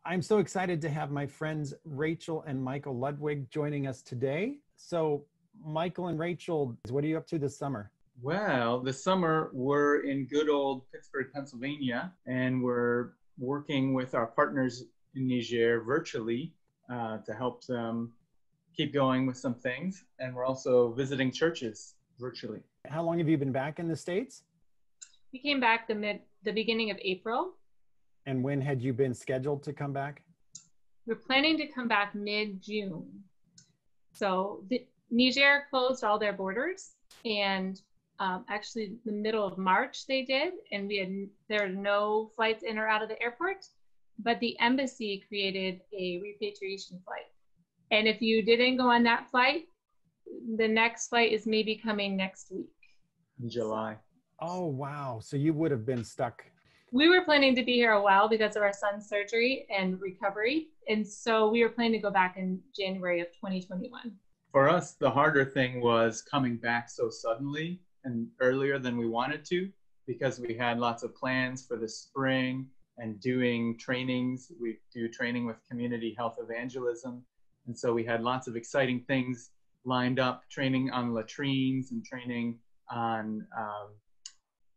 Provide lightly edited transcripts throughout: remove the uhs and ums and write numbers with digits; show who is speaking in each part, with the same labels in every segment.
Speaker 1: I'm so excited to have my friends Rachel and Michael Ludwig joining us today. So, Michael and Rachel, what are you up to this summer?
Speaker 2: Well, this summer we're in good old Pittsburgh, Pennsylvania, and we're working with our partners in Niger virtually to help them keep going with some things. And we're also visiting churches virtually.
Speaker 1: How long have you been back in the States?
Speaker 3: We came back the beginning of April.
Speaker 1: And when had you been scheduled to come back?
Speaker 3: We're planning to come back mid-June. So Niger closed all their borders, and actually the middle of March they did, and there are no flights in or out of the airport, but the embassy created a repatriation flight. And if you didn't go on that flight, the next flight is maybe coming next week.
Speaker 2: In July.
Speaker 1: Oh, wow. So you would have been stuck.
Speaker 3: We were planning to be here a while because of our son's surgery and recovery. And so we were planning to go back in January of 2021.
Speaker 2: For us, the harder thing was coming back so suddenly and earlier than we wanted to, because we had lots of plans for the spring and doing trainings. We do training with community health evangelism. And so we had lots of exciting things lined up, training on latrines and training on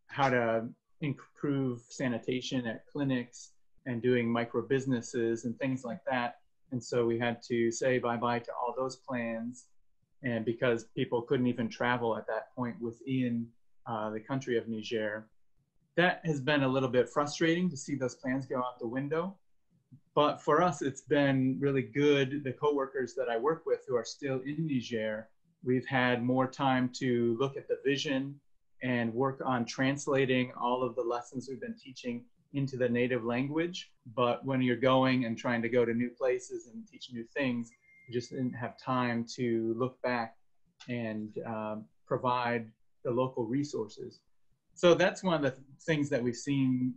Speaker 2: how to improve sanitation at clinics and doing micro businesses and things like that. And so we had to say bye-bye to all those plans. And because people couldn't even travel at that point within the country of Niger, that has been a little bit frustrating to see those plans go out the window. But for us, it's been really good. The coworkers that I work with who are still in Niger, we've had more time to look at the vision and work on translating all of the lessons we've been teaching into the native language. But when you're going and trying to go to new places and teach new things, you just didn't have time to look back and provide the local resources. So that's one of the things that we've seen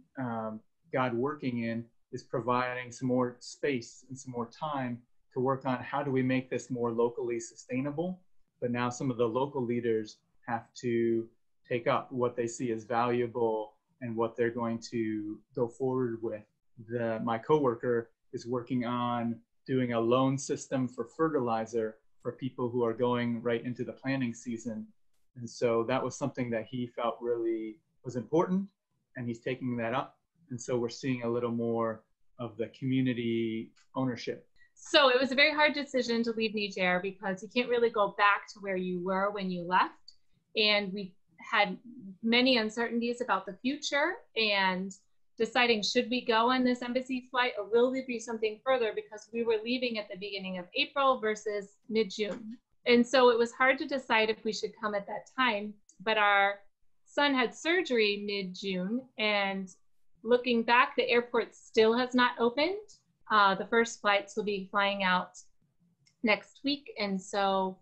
Speaker 2: God working in, is providing some more space and some more time to work on how do we make this more locally sustainable. But now some of the local leaders have to take up what they see as valuable and what they're going to go forward with. My coworker is working on doing a loan system for fertilizer for people who are going right into the planting season. And so that was something that he felt really was important, and he's taking that up. And so we're seeing a little more of the community ownership.
Speaker 3: So it was a very hard decision to leave Niger because you can't really go back to where you were when you left. And we had many uncertainties about the future and deciding, should we go on this embassy flight or will there be something further, because we were leaving at the beginning of April versus mid-June. And so it was hard to decide if we should come at that time, but our son had surgery mid-June, and looking back, the airport still has not opened. The first flights will be flying out next week. And so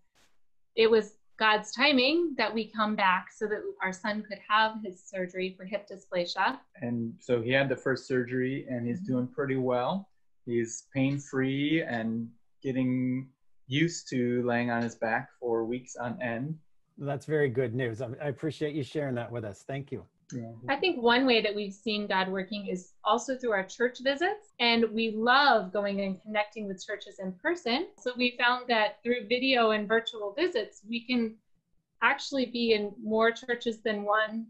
Speaker 3: it was God's timing that we come back so that our son could have his surgery for hip dysplasia.
Speaker 2: And so he had the first surgery, and he's doing pretty well. He's pain-free and getting used to laying on his back for weeks on end.
Speaker 1: That's very good news. I appreciate you sharing that with us. Thank you.
Speaker 2: Yeah.
Speaker 3: I think one way that we've seen God working is also through our church visits, and we love going and connecting with churches in person. So we found that through video and virtual visits, we can actually be in more churches than one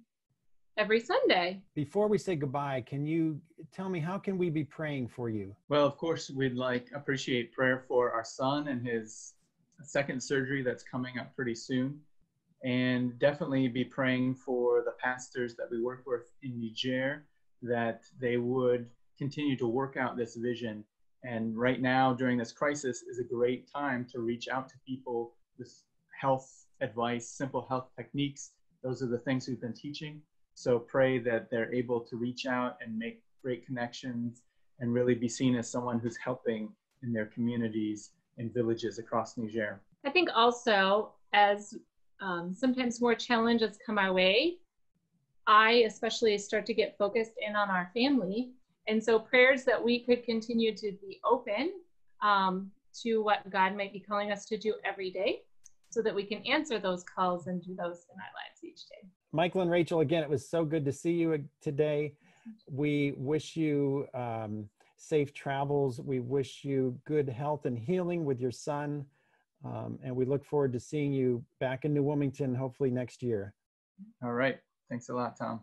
Speaker 3: every Sunday.
Speaker 1: Before we say goodbye, can you tell me, how can we be praying for you?
Speaker 2: Well, of course, we'd appreciate prayer for our son and his second surgery that's coming up pretty soon. And definitely be praying for the pastors that we work with in Niger, that they would continue to work out this vision. And right now, during this crisis, is a great time to reach out to people with health advice, simple health techniques. Those are the things we've been teaching. So pray that they're able to reach out and make great connections and really be seen as someone who's helping in their communities and villages across Niger.
Speaker 3: I think also, as sometimes more challenges come our way, I especially start to get focused in on our family. And so prayers that we could continue to be open to what God might be calling us to do every day, so that we can answer those calls and do those in our lives each day.
Speaker 1: Michael and Rachel, again, it was so good to see you today. We wish you safe travels. We wish you good health and healing with your son. And we look forward to seeing you back in New Wilmington, hopefully next year.
Speaker 2: All right. Thanks a lot, Tom.